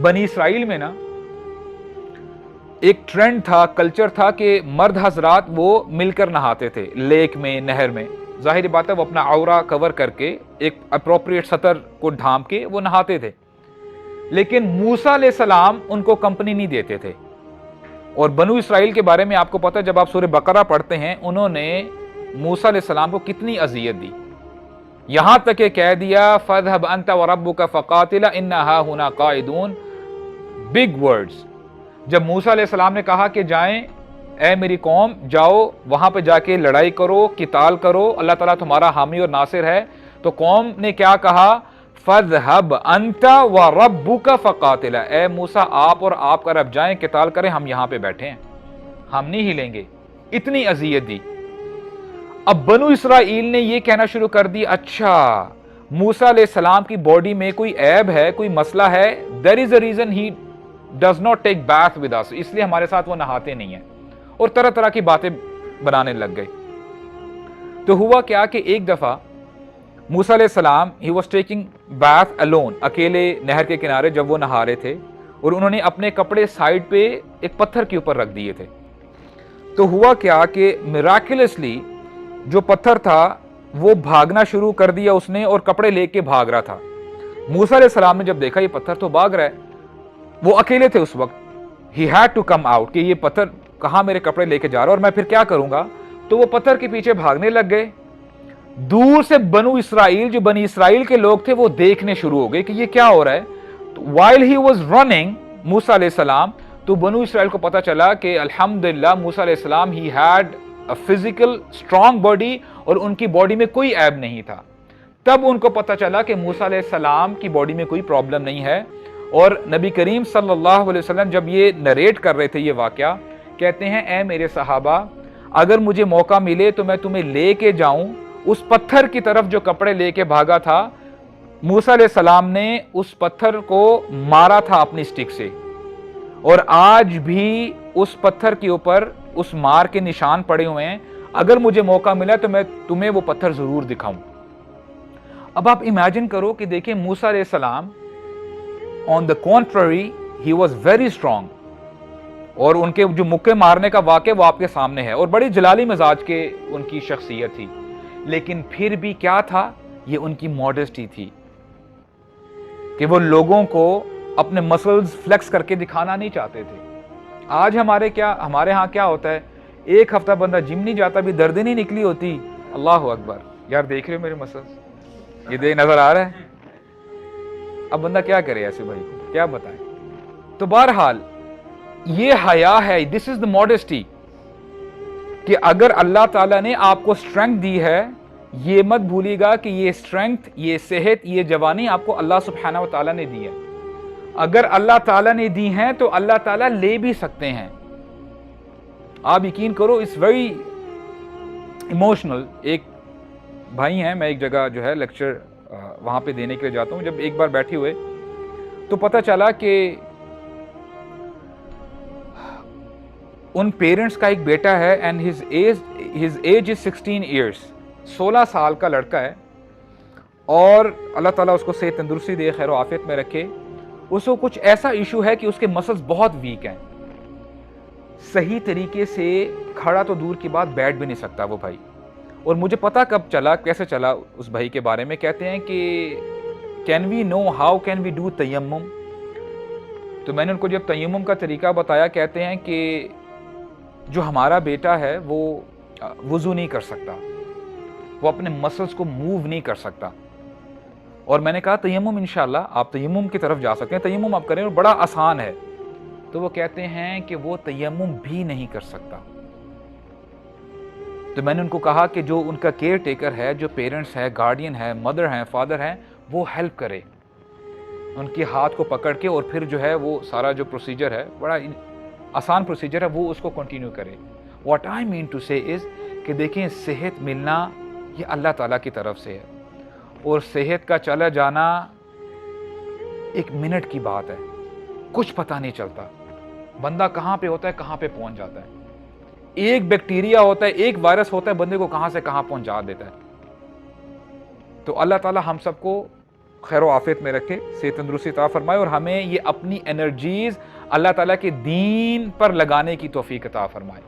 बनी इसराइल में ना एक ट्रेंड था, कल्चर था कि मर्द हजरात वो मिलकर नहाते थे लेक में, नहर में। जाहिर बात है वो अपना औरा कवर करके एक अप्रोप्रिएट सतर को ढांप के वो नहाते थे। लेकिन मूसा अलैहिस्सलाम उनको कंपनी नहीं देते थे। और बनु इसराइल के बारे में आपको पता है, जब आप सूरह बकरा पढ़ते हैं, उन्होंने मूसा अलैहिस्सलाम को कितनी अजियत दी। यहां तक ये कह दिया फज़हब अंता व रब्बुका फ़क़ातिला इन्ना हाहुना क़ाइदून, बिग वर्ड्स। जब मूसा अलैहिस्सलाम ने कहा कि जाएं, ए मेरी कौम, जाओ वहां पे जाके लड़ाई करो, किताल करो, अल्लाह ताला तुम्हारा हामी और नासिर है, तो कौम ने क्या कहा, फज़हब अंता व रब्बुका फ़क़ातिला, ए मूसा आप और आपका रब जाएं, किताल करें, हम यहां पे बैठे हैं, हम नहीं हिलेंगे। इतनी अजियत दी। अब बनु इसराइल ने ये कहना शुरू कर दी, अच्छा मूसा अलैहिस्सलाम की बॉडी में कोई ऐब है, कोई मसला है, there is a reason he does not take bath with us, इसलिए हमारे साथ वो नहाते नहीं है। और तरह तरह की बातें बनाने लग गए। तो हुआ क्या कि एक दफा मूसा अलैहिस्सलाम he was taking bath alone, अकेले नहर के किनारे जब वो नहा रहे थे, और उन्होंने अपने कपड़े साइड पे एक पत्थर के ऊपर रख दिए थे। तो हुआ क्या कि मिराकुलसली जो पत्थर था वो भागना शुरू कर दिया उसने, और कपड़े लेके भाग रहा था। मूसा अलैहिस्सलाम ने जब देखा ये पत्थर तो भाग रहा है, वो अकेले थे उस वक्त, he had to come out कि ये पत्थर कहाँ मेरे कपड़े लेके जा रहा है और मैं फिर क्या करूंगा। तो वो पत्थर के पीछे भागने लग गए। दूर से बनु इसराइल, जो बनी इसराइल के लोग थे, वो देखने शुरू हो गए कि ये क्या हो रहा है। तो वाइल ही वाज रनिंग मूसा अलैहिस्सलाम, तो बनु इसराइल को पता चला कि अल्हम्दुलिल्लाह मूसा अलैहिस्सलाम he had a physical strong body, और उनकी बॉडी में कोई ऐब नहीं था। तब उनको पता चला कि मूसा अलैहिस्सलाम की बॉडी में कोई प्रॉब्लम नहीं है। और नबी करीम सल्लल्लाहु अलैहि वसल्लम जब ये नरेट कर रहे थे ये वाकया, कहते हैं, ए मेरे सहाबा, अगर मुझे मौका मिले तो मैं तुम्हें लेके जाऊं उस पत्थर की तरफ जो कपड़े लेके भागा था। मूसा अलैहिस्सलाम ने उस पत्थर को मारा था अपनी स्टिक से, और आज भी उस पत्थर के ऊपर उस मार के निशान पड़े हुए हैं। अगर मुझे मौका मिला तो मैं तुम्हें वो पत्थर जरूर दिखाऊं। अब आप इमेजिन करो कि देखिए मूसा अलैहिस्सलाम on the contrary he was very strong, और उनके जो मुक्के मारने का वाक़या वो आपके सामने है, और बड़ी जलाली मिजाज के उनकी शख्सियत थी। लेकिन फिर भी क्या था, ये उनकी मॉडेस्टी थी कि वो लोगों को अपने मसल्स फ्लेक्स करके दिखाना नहीं चाहते थे। आज हमारे यहाँ क्या होता है, एक हफ्ता बंदा जिम नहीं जाता, भी दर्द नहीं निकली होती, अल्लाह अकबर, यार देख रहे हो मेरे मसल्स, ये देख नजर आ रहा है। अब बंदा क्या करे, ऐसे भाई को क्या बताएं। तो बहरहाल ये हया है, दिस इज द मॉडेस्टी, कि अगर अल्लाह ताला ने आपको स्ट्रेंथ दी है, ये मत भूलिएगा कि ये स्ट्रेंथ, ये सेहत, ये जवानी आपको अल्लाह सुब्हानहू व तआला ने दी है। अगर अल्लाह ताला ने दी हैं तो अल्लाह ताला ले भी सकते हैं। आप यकीन करो, इट्स वेरी इमोशनल। एक भाई हैं, मैं एक जगह जो है लेक्चर वहाँ पे देने के लिए जाता हूँ, जब एक बार बैठे हुए तो पता चला कि उन पेरेंट्स का एक बेटा है, and his age is 16 years, 16 साल का लड़का है, और अल्लाह ताला उसको सेहत तंदुरुस्ती दे, खैर आफियत में रखे। उसको कुछ ऐसा इशू है कि उसके मसल्स बहुत वीक हैं, सही तरीके से खड़ा तो दूर की बात, बैठ भी नहीं सकता वो भाई। और मुझे पता कब चला, कैसे चला उस भाई के बारे में, कहते हैं कि can we know how can we do तयम्मुम। तो मैंने उनको जब तयम्मुम का तरीका बताया, कहते हैं कि जो हमारा बेटा है वो वुज़ू नहीं कर सकता, वो अपने मसल्स को मूव नहीं कर सकता। और मैंने कहा तयम्मुम इंशाल्लाह आप तयम्मुम की तरफ जा सकते हैं, तयम्मुम आप करें और बड़ा आसान है। तो वो कहते हैं कि वो तयम्मुम भी नहीं कर सकता। तो मैंने उनको कहा कि जो उनका केयर टेकर है, जो पेरेंट्स है, गार्डियन है, मदर हैं, फादर हैं, वो हेल्प करे, उनके हाथ को पकड़ के, और फिर जो है वो सारा जो प्रोसीजर है, बड़ा आसान प्रोसीजर है, वो उसको कंटिन्यू करे। व्हाट आई मीन टू से इज़ कि देखें, सेहत मिलना ये अल्लाह ताला की तरफ से है, और सेहत का चला जाना एक मिनट की बात है, कुछ पता नहीं चलता बंदा कहाँ पे होता है, कहाँ पे पहुँच जाता है। एक बैक्टीरिया होता है, एक वायरस होता है, बंदे को कहाँ से कहाँ पहुँचा देता है। तो अल्लाह ताला हम सबको خیر و عافیت میں رکھے، صحت تندرستی عطا فرمائے، اور ہمیں یہ اپنی انرجیز اللہ تعالیٰ کے دین پر لگانے کی توفیق عطا فرمائے۔